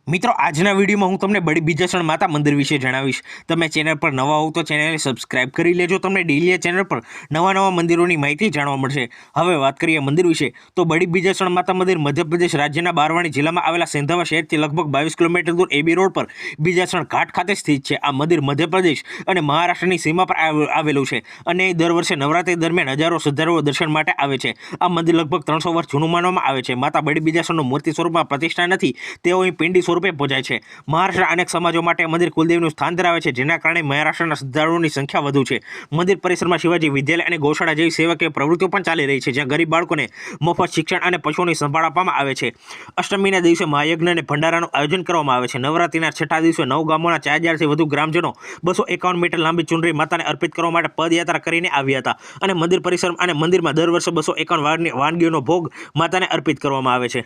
મિત્રો આજના વિડીયોમાં હું તમને બડી બિજાસણ માતા મંદિર વિશે જણાવીશ। તમે ચેનલ પર નવા હો તો ચેનલને સબસ્ક્રાઇબ કરી લેજો। તમને ડેલી ચેનલ પર નવા મંદિરોની માહિતી જાણવા મળશે। હવે વાત કરીએ મંદિર વિશે તો બડી બિજાસણ માતા મંદિર મધ્યપ્રદેશ રાજ્યના બારવાણી જિલ્લામાં આવેલા સેંધાવા શહેરથી લગભગ 22 કિલોમીટર દૂર એબી રોડ પર બિજાસણ ઘાટ ખાતે સ્થિત છે। આ મંદિર મધ્યપ્રદેશ અને મહારાષ્ટ્રની સીમા પર આવેલું છે અને દર વર્ષે નવરાત્રી દરમિયાન હજારો શ્રદ્ધાળુઓ દર્શન માટે આવે છે। આ મંદિર લગભગ 300 વર્ષ જૂનું માનવામાં આવે છે। માતા બડી બિજાસણનું મૂર્તિ સ્વરૂપમાં પ્રતિષ્ઠા નથી, તેઓ અહીં પિંડી રૂપે પૂજાય છે। મહારાષ્ટ્રના અનેક સમાજો માટે મંદિર કુલદેવીનું સ્થાન ધરાવે છે, જેના કારણે મહારાષ્ટ્રના શ્રદ્ધાળુઓની સંખ્યા વધુ છે। મંદિર પરિસરમાં શિવાજી વિદ્યાલય અને ગૌશાળા જેવી સેવાકીય પ્રવૃત્તિઓ પણ ચાલી રહી છે, જ્યાં ગરીબ બાળકોને મફત શિક્ષણ અને પશુઓની સંભાળ આપવામાં આવે છે। અષ્ટમીના દિવસે મહાયજ્ઞ અને ભંડારાનું આયોજન કરવામાં આવે છે। નવરાત્રીના છઠ્ઠા દિવસે 9 ગામોના 4000થી વધુ ગ્રામજનો 251 મીટર લાંબી ચુંદડી માતાને અર્પિત કરવા માટે પદયાત્રા કરીને આવ્યા હતા અને મંદિર પરિસર અને મંદિરમાં દર વર્ષે 251 વાનગીઓનો ભોગ માતાને અર્પિત કરવામાં આવે છે।